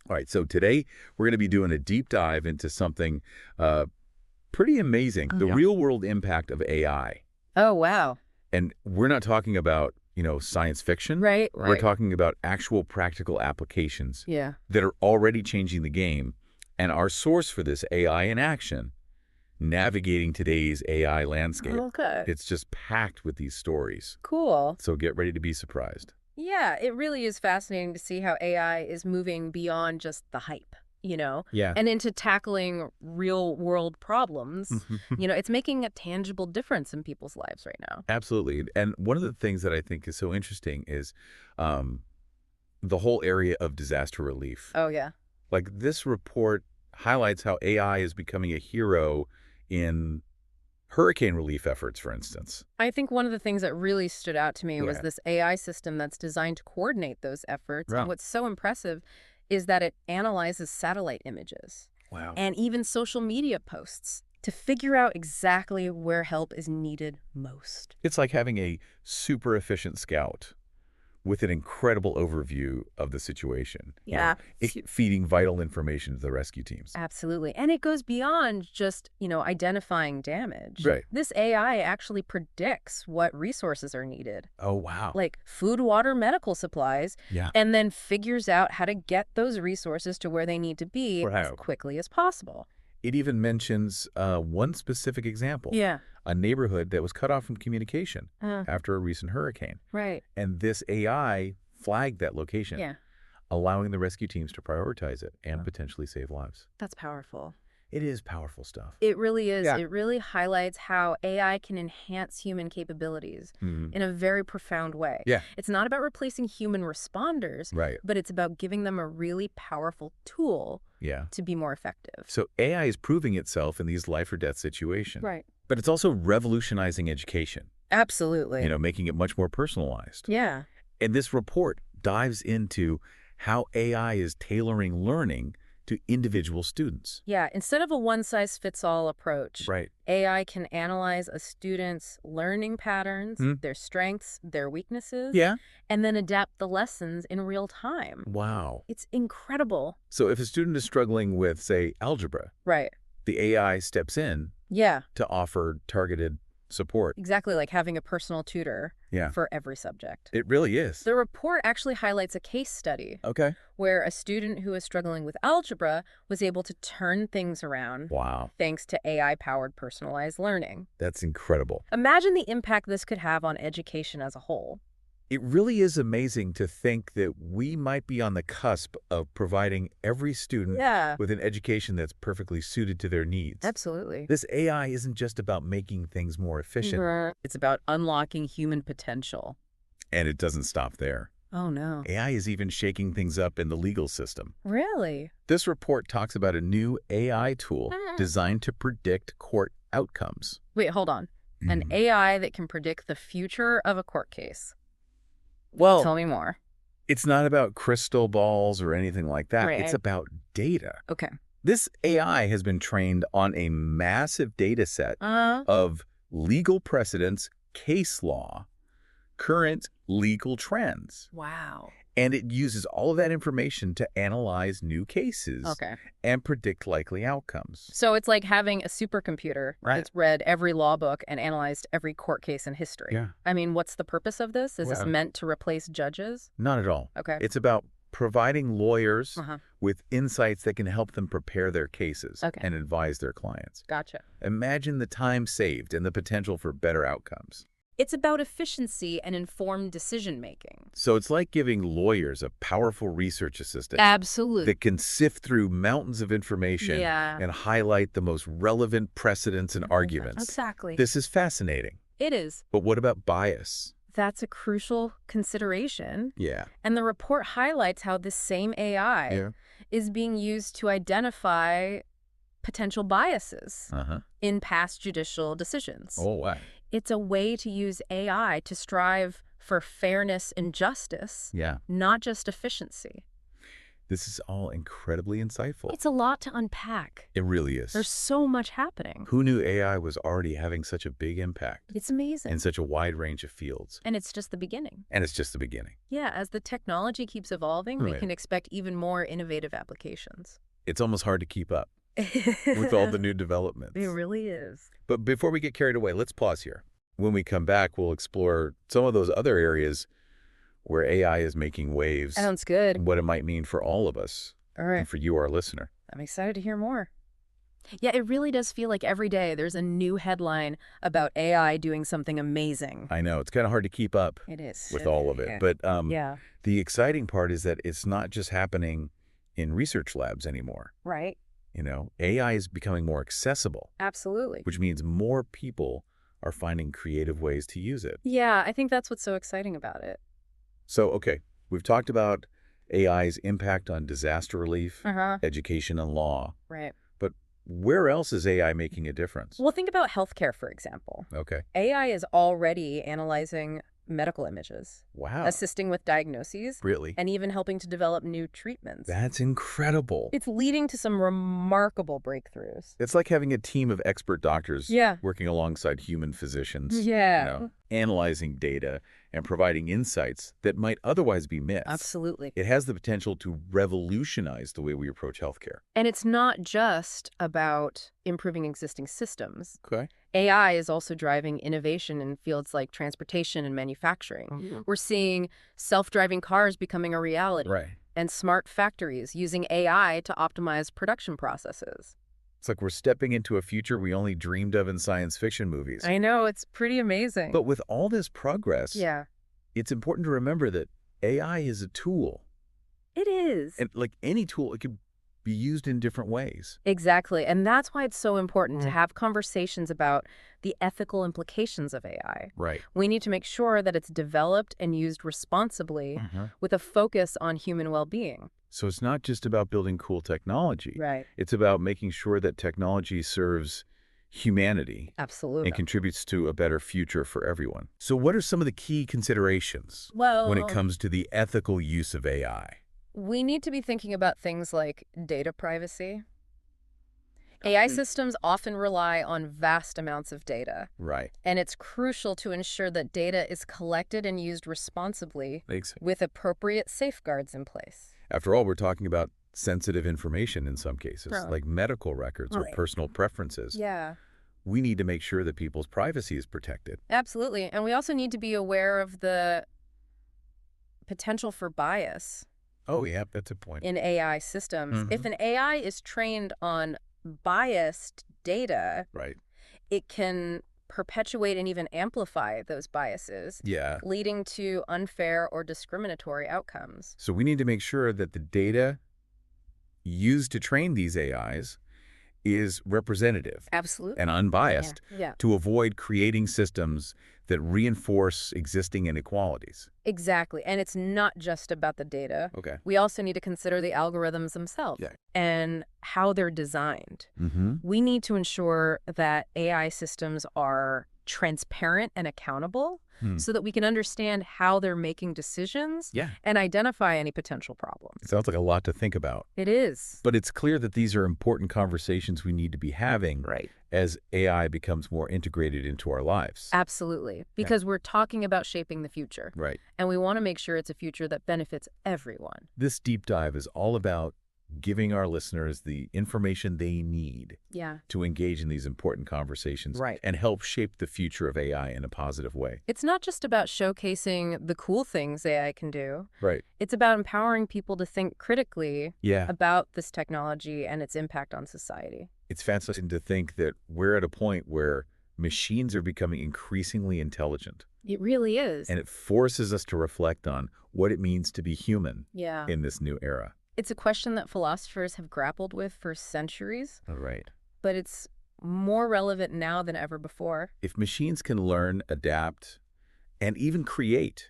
All right, so today we're going to be doing a deep dive into something pretty amazing, the real-world impact of AI. Oh, wow. And we're not talking about, science fiction. Right. We're talking about actual practical applications Yeah. that are already changing the game. And our source for this, AI in action, navigating today's AI landscape. Okay. It's just packed with these stories. Cool. So get ready to be surprised. Yeah, it really is fascinating to see how AI is moving beyond just the hype, Yeah. and into tackling real world problems. It's making a tangible difference in people's lives right now. Absolutely. And one of the things that I think is so interesting is the whole area of disaster relief. Oh, yeah. Like this report highlights how AI is becoming a hero in hurricane relief efforts, for instance. I think one of the things that really stood out to me was Yeah. this AI system that's designed to coordinate those efforts. Wow. And what's so impressive is that it analyzes satellite images Wow. and even social media posts to figure out exactly where help is needed most. It's like having a super efficient scout with an incredible overview of the situation. Yeah. Feeding vital information to the rescue teams. Absolutely. And it goes beyond just, identifying damage. Right. This AI actually predicts what resources are needed, Oh, wow. like food, water, medical supplies, Yeah. and then figures out how to get those resources to where they need to be as Wow. quickly as possible. It even mentions one specific example. Yeah. A neighborhood that was cut off from communication Uh, after a recent hurricane. right. And this AI flagged that location, Yeah. allowing the rescue teams to prioritize it and potentially save lives. That's powerful. It is powerful stuff. It really is. Yeah. It really highlights how AI can enhance human capabilities in a very profound way. Yeah. It's not about replacing human responders, Right. but it's about giving them a really powerful tool Yeah. to be more effective. So AI is proving itself in these life or death situations. Right. But it's also revolutionizing education, Absolutely. making it much more personalized. Yeah. And this report dives into how AI is tailoring learning to individual students. Yeah. Instead of a one-size-fits-all approach, Right. AI can analyze a student's learning patterns, their strengths, their weaknesses, Yeah. and then adapt the lessons in real time. Wow. It's incredible. So if a student is struggling with, say, algebra, Right. the AI steps in Yeah. to offer targeted support. Exactly, like having a personal tutor Yeah. for every subject. It really is. The report actually highlights a case study Okay. where a student who was struggling with algebra was able to turn things around Wow. thanks to AI-powered personalized learning. That's incredible. Imagine the impact this could have on education as a whole. It really is amazing to think that we might be on the cusp of providing every student Yeah, with an education that's perfectly suited to their needs. absolutely. This AI isn't just about making things more efficient, It's about unlocking human potential. and it doesn't stop there. Oh, no. AI is even shaking things up in the legal system. Really? This report talks about a new AI tool designed to predict court outcomes. Wait, hold on. An AI that can predict the future of a court case. Well, Tell me more. it's not about crystal balls or anything like that. Right. It's about data. Okay. This AI has been trained on a massive data set of legal precedents, case law, current legal trends. Wow. And it uses all of that information to analyze new cases Okay. and predict likely outcomes. So it's like having a supercomputer Right. that's read every law book and analyzed every court case in history. Yeah. I mean, what's the purpose of this? Is this Well- meant to replace judges? Not at all. Okay. It's about providing lawyers Uh-huh. with insights that can help them prepare their cases Okay. and advise their clients. Gotcha. Imagine the time saved and the potential for better outcomes. It's about efficiency and informed decision-making. So it's like giving lawyers a powerful research assistant Absolutely. that can sift through mountains of information Yeah. and highlight the most relevant precedents and arguments. Exactly. This is fascinating. It is. But what about bias? That's a crucial consideration. Yeah. And the report highlights how this same AI is being used to identify potential biases in past judicial decisions. Oh, wow. It's a way to use AI to strive for fairness and justice, Yeah. not just efficiency. This is all incredibly insightful. It's a lot to unpack. It really is. There's so much happening. Who knew AI was already having such a big impact? It's amazing. In such a wide range of fields. And it's just the beginning. And it's just the beginning. Yeah, as the technology keeps evolving, we can expect even more innovative applications. It's almost hard to keep up with all the new developments. It really is. But before we get carried away, let's pause here. When we come back, we'll explore some of those other areas where AI is making waves. Sounds good. And what it might mean for all of us. All right. And for you, our listener. I'm excited to hear more. Yeah, it really does feel like every day there's a new headline about AI doing something amazing. I know. It's kind of hard to keep up. It is. With all of it. Yeah. But yeah. The exciting part is that it's not just happening in research labs anymore. Right. You know, AI is becoming more accessible. Absolutely. Which means more people are finding creative ways to use it. Yeah, I think that's what's so exciting about it. So, okay, we've talked about AI's impact on disaster relief, education, and law. Right. But where else is AI making a difference? Well, think about healthcare, for example. Okay. AI is already analyzing medical images. Wow. Assisting with diagnoses. Really? And even helping to develop new treatments. That's incredible. It's leading to some remarkable breakthroughs. It's like having a team of expert doctors working alongside human physicians. Yeah. You know, analyzing data and providing insights that might otherwise be missed. Absolutely. It has the potential to revolutionize the way we approach healthcare. And it's not just about improving existing systems. Okay. AI is also driving innovation in fields like transportation and manufacturing. We're seeing self-driving cars becoming a reality. Right. And smart factories using AI to optimize production processes. It's like we're stepping into a future we only dreamed of in science fiction movies. I know, it's pretty amazing. But with all this progress, it's important to remember that AI is a tool. It is. And like any tool, it can be used in different ways. Exactly. And that's why it's so important to have conversations about the ethical implications of AI. Right. We need to make sure that it's developed and used responsibly with a focus on human well-being. So it's not just about building cool technology. Right. It's about making sure that technology serves humanity. Absolutely. And contributes to a better future for everyone. So what are some of the key considerations when it comes to the ethical use of AI? We need to be thinking about things like data privacy. AI systems often rely on vast amounts of data. Right. And it's crucial to ensure that data is collected and used responsibly with appropriate safeguards in place. After all, we're talking about sensitive information in some cases, like medical records or personal preferences. Yeah. We need to make sure that people's privacy is protected. Absolutely. And we also need to be aware of the potential for bias. Oh, yeah, that's a point. In AI systems. If an AI is trained on biased data, it can perpetuate and even amplify those biases, leading to unfair or discriminatory outcomes. So we need to make sure that the data used to train these AIs is representative and unbiased to avoid creating systems that reinforce existing inequalities. Exactly. And it's not just about the data. Okay. We also need to consider the algorithms themselves and how they're designed. We need to ensure that AI systems are transparent and accountable so that we can understand how they're making decisions and identify any potential problems. It sounds like a lot to think about. It is. But it's clear that these are important conversations we need to be having as AI becomes more integrated into our lives. Absolutely. Because we're talking about shaping the future. Right. And we want to make sure it's a future that benefits everyone. This deep dive is all about giving our listeners the information they need to engage in these important conversations and help shape the future of AI in a positive way. It's not just about showcasing the cool things AI can do. Right. It's about empowering people to think critically about this technology and its impact on society. It's fascinating to think that we're at a point where machines are becoming increasingly intelligent. It really is. And it forces us to reflect on what it means to be human in this new era. It's a question that philosophers have grappled with for centuries. Right. But it's more relevant now than ever before. If machines can learn, adapt, and even create,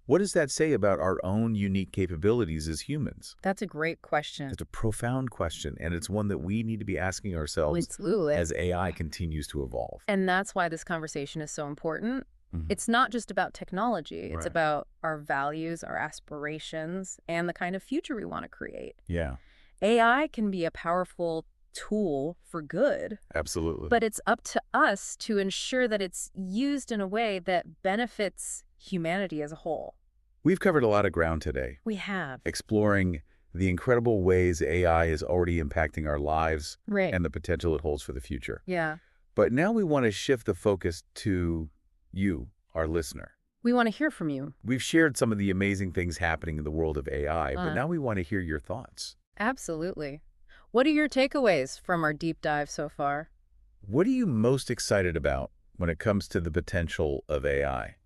what does that say about our own unique capabilities as humans? That's a great question. It's a profound question, and it's one that we need to be asking ourselves as AI continues to evolve. And that's why this conversation is so important. It's not just about technology. It's about our values, our aspirations, and the kind of future we want to create. Yeah. AI can be a powerful tool for good. Absolutely. But it's up to us to ensure that it's used in a way that benefits humanity as a whole. We've covered a lot of ground today. We have. Exploring the incredible ways AI is already impacting our lives and the potential it holds for the future. Yeah. But now we want to shift the focus to you, our listener. We want to hear from you. We've shared some of the amazing things happening in the world of AI, but now we want to hear your thoughts. Absolutely. What are your takeaways from our deep dive so far? What are you most excited about when it comes to the potential of AI?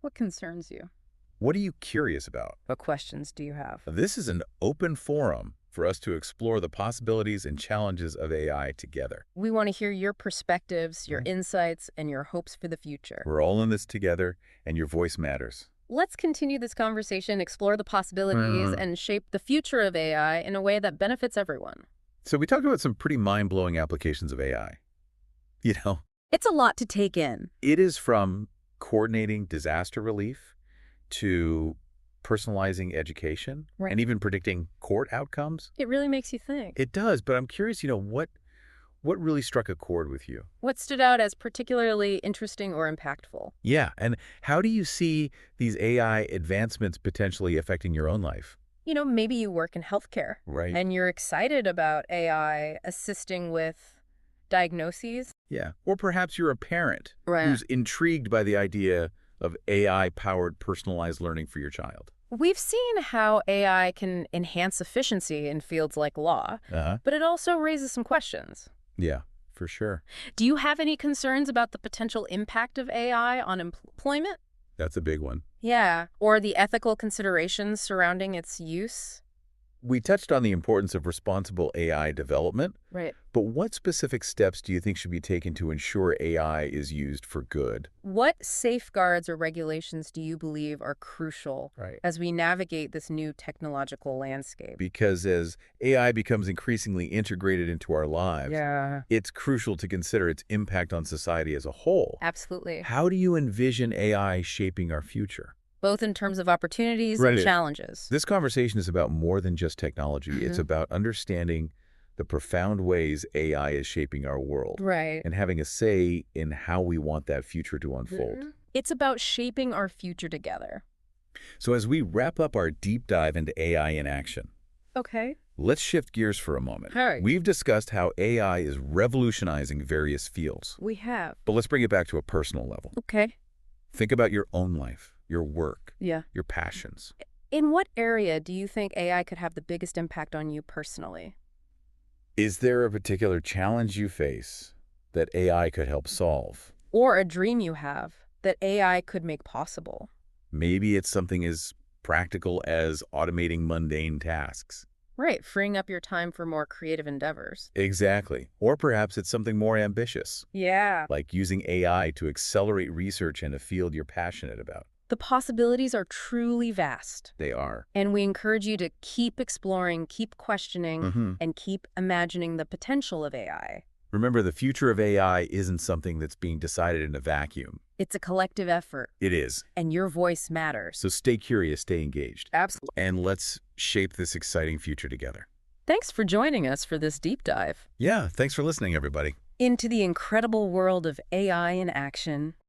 What concerns you? What are you curious about? What questions do you have? This is an open forum for us to explore the possibilities and challenges of AI together. We want to hear your perspectives, your insights, and your hopes for the future. We're all in this together, and your voice matters. Let's continue this conversation, explore the possibilities, and shape the future of AI in a way that benefits everyone. So we talked about some pretty mind-blowing applications of AI. You know, it's a lot to take in. It is from coordinating disaster relief to personalizing education and even predicting court outcomes. It really makes you think. It does, but I'm curious, what really struck a chord with you? What stood out as particularly interesting or impactful? Yeah, and how do you see these AI advancements potentially affecting your own life? Maybe you work in healthcare. Right. And you're excited about AI assisting with diagnoses. Yeah. Or perhaps you're a parent who's intrigued by the idea of AI-powered personalized learning for your child. We've seen how AI can enhance efficiency in fields like law, but it also raises some questions. Yeah, for sure. Do you have any concerns about the potential impact of AI on employment? That's a big one. Yeah, or the ethical considerations surrounding its use? We touched on the importance of responsible AI development. Right. But what specific steps do you think should be taken to ensure AI is used for good? What safeguards or regulations do you believe are crucial as we navigate this new technological landscape? Because as AI becomes increasingly integrated into our lives, it's crucial to consider its impact on society as a whole. Absolutely. How do you envision AI shaping our future? Both in terms of opportunities and challenges. This conversation is about more than just technology. It's about understanding the profound ways AI is shaping our world. And having a say in how we want that future to unfold. It's about shaping our future together. So as we wrap up our deep dive into AI in action, let's shift gears for a moment. We've discussed how AI is revolutionizing various fields. We have. But let's bring it back to a personal level. Think about your own life, your work, your passions. In what area do you think AI could have the biggest impact on you personally? Is there a particular challenge you face that AI could help solve? Or a dream you have that AI could make possible? Maybe it's something as practical as automating mundane tasks. Right, freeing up your time for more creative endeavors. Exactly. Or perhaps it's something more ambitious. Yeah. Like using AI to accelerate research in a field you're passionate about. The possibilities are truly vast. They are. And we encourage you to keep exploring, keep questioning, and keep imagining the potential of AI. Remember, the future of AI isn't something that's being decided in a vacuum. It's a collective effort. It is. And your voice matters. So stay curious, stay engaged. Absolutely. And let's shape this exciting future together. Thanks for joining us for this deep dive. Yeah, thanks for listening, everybody. Into the incredible world of AI in action.